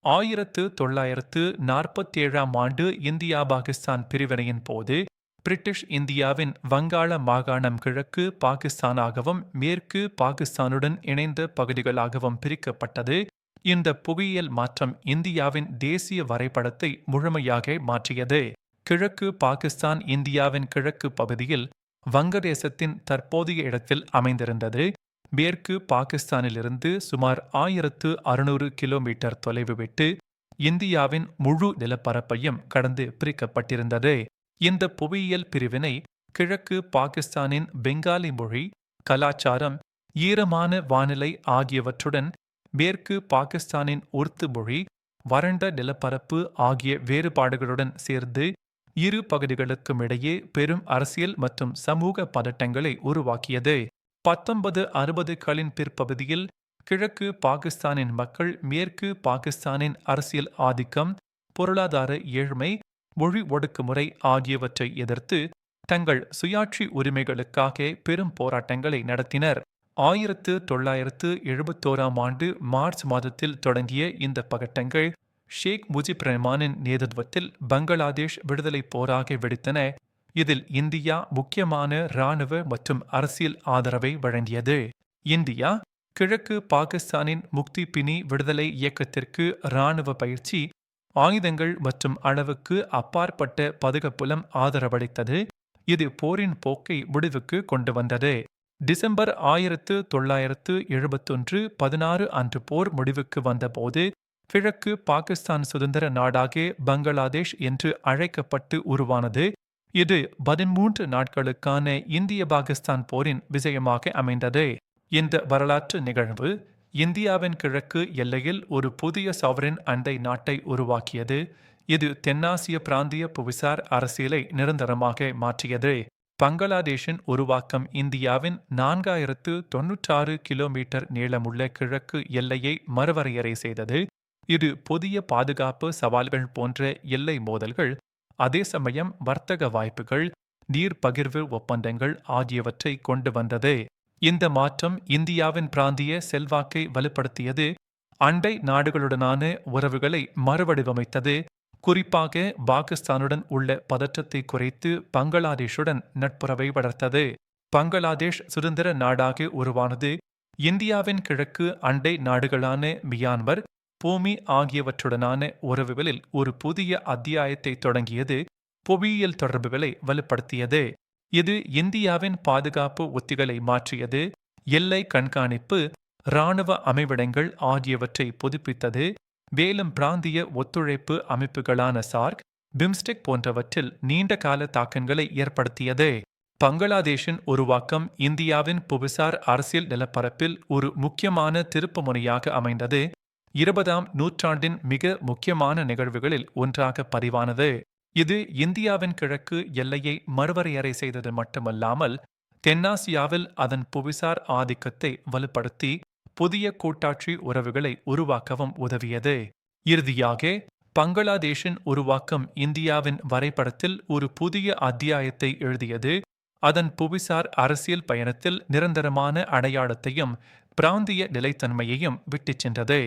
1947ஆம் ஆண்டு இந்தியா பாகிஸ்தான் பிரிவினையின் போது பிரிட்டிஷ் இந்தியாவின் வங்காள மாகாணம் கிழக்கு பாகிஸ்தானாகவும் மேற்கு பாகிஸ்தானுடன் இணைந்த பகுதிகளாகவும் பிரிக்கப்பட்டது. இந்த புவியியல் மாற்றம் இந்தியாவின் தேசிய வரைபடத்தை முழுமையாக மாற்றியது. கிழக்கு பாகிஸ்தான் இந்தியாவின் கிழக்கு பகுதியில் வங்கதேசத்தின் தற்போதைய இடத்தில் அமைந்திருந்தது. மேற்கு பாகிஸ்தானிலிருந்து சுமார் 1600 கிலோமீட்டர் தொலைவு விட்டு இந்தியாவின் முழு நிலப்பரப்பையும் கடந்து பிரிக்கப்பட்டிருந்தது. இந்த புவியியல் பிரிவினை கிழக்கு பாகிஸ்தானின் பெங்காலி மொழி, கலாச்சாரம், ஈரமான வானிலை ஆகியவற்றுடன் மேற்கு பாகிஸ்தானின் உர்து மொழி, வறண்ட நிலப்பரப்பு ஆகிய வேறுபாடுகளுடன் சேர்ந்து இரு பகுதிகளுக்கும் இடையே பெரும் அரசியல் மற்றும் சமூக பதட்டங்களை உருவாக்கியது. 1960களின் பிற்பகுதியில் கிழக்கு பாகிஸ்தானின் மக்கள் மேற்கு பாகிஸ்தானின் அரசியல் ஆதிக்கம், பொருளாதார ஏழ்மை, மொழி ஒடுக்குமுறை ஆகியவற்றை எதிர்த்து தங்கள் சுயாட்சி உரிமைகளுக்காக பெரும் போராட்டங்களை நடத்தினர். 1971ஆம் ஆண்டு மார்ச் மாதத்தில் தொடங்கிய இந்த பகட்டங்கள் ஷேக் முஜிபுர் ரஹ்மானின் நேதృత్வத்தில் பங்களாதேஷ் விடுதலை போராக வெடித்தன. இதில் இந்தியா முக்கியமான இராணுவ மற்றும் அரசியல் ஆதரவை வழங்கியது. இந்தியா கிழக்கு பாகிஸ்தானின் முக்தி பினி விடுதலை இயக்கத்திற்கு இராணுவ பயிற்சி, ஆயுதங்கள் மற்றும் அளவுக்கு அப்பாற்பட்ட பதுகப்புலம் ஆதரவளித்தது. இது போரின் போக்கை முடிவுக்கு கொண்டு வந்தது. டிசம்பர் 1971 16 அன்று போர் முடிவுக்கு வந்தபோது கிழக்கு பாகிஸ்தான் சுதந்திர நாடாக பங்களாதேஷ் என்று அழைக்கப்பட்டு உருவானது. இது 13 நாட்களுக்கான இந்திய பாகிஸ்தான் போரின் விஜயமாக அமைந்தது. இந்த வரலாற்று நிகழ்வு இந்தியாவின் கிழக்கு எல்லையில் ஒரு புதிய சாவரின் அண்டை நாட்டை உருவாக்கியது. இது தென்னாசிய பிராந்திய புவிசார் அரசியலை நிரந்தரமாக மாற்றியது. பங்களாதேஷின் உருவாக்கம் இந்தியாவின் 4096 கிலோமீட்டர் நீளமுள்ள கிழக்கு எல்லையை மறுவரையறை செய்தது. இது புதிய பாதுகாப்பு சவால்கள் போன்ற எல்லை மோதல்கள், அதே சமயம் வர்த்தக வாய்ப்புகள், நீர் பகிர்வு ஒப்பந்தங்கள் ஆகியவற்றை கொண்டு வந்தது. இந்த மாற்றம் இந்தியாவின் பிராந்திய செல்வாக்கை வலுப்படுத்தியது, அண்டை நாடுகளுடனான உறவுகளை மறுவடிவமைத்தது, குறிப்பாக பாகிஸ்தானுடன் உள்ள பதற்றத்தை குறைத்து பங்களாதேஷுடன் நட்புறவை வளர்த்தது. பங்களாதேஷ் சுதந்திர நாடாக உருவானது. இந்தியாவின் கிழக்கு அண்டை நாடுகளான மியான்மர், பூமி ஆகியவற்றுடனான உறவுகளில் ஒரு புதிய அத்தியாயத்தை தொடங்கியது. புவியியல் தொடர்புகளை வலுப்படுத்தியது. இது இந்தியாவின் பாதுகாப்பு உத்திகளை மாற்றியது. எல்லை கண்காணிப்பு, இராணுவ அமைவிடங்கள் ஆகியவற்றை புதுப்பித்தது. மேலும் பிராந்திய ஒத்துழைப்பு அமைப்புகளான சார்க், பிம்ஸ்டெக் போன்றவற்றில் நீண்டகால தாக்கங்களை ஏற்படுத்தியது. பங்களாதேஷின் உருவாக்கம் இந்தியாவின் புவிசார் அரசியல் நிலப்பரப்பில் ஒரு முக்கியமான திருப்புமுனையாக அமைந்தது. 20ஆம் நூற்றாண்டின் மிக முக்கியமான நிகழ்வுகளில் ஒன்றாக பதிவானது. இது இந்தியாவின் கிழக்கு எல்லையை மறுவரையறை செய்தது மட்டுமல்லாமல் தென்னாசியாவில் அதன் புவிசார் ஆதிக்கத்தை வலுப்படுத்தி புதிய கூட்டாட்சி உறவுகளை உருவாக்கவும் உதவியது. இறுதியாக பங்களாதேஷின் உருவாக்கம் இந்தியாவின் வரைபடத்தில் ஒரு புதிய அத்தியாயத்தை எழுதியது. அதன் புவிசார் அரசியல் பயணத்தில் நிரந்தரமான அடையாளத்தையும் பிராந்திய நிலைத்தன்மையையும் விட்டுச் சென்றது.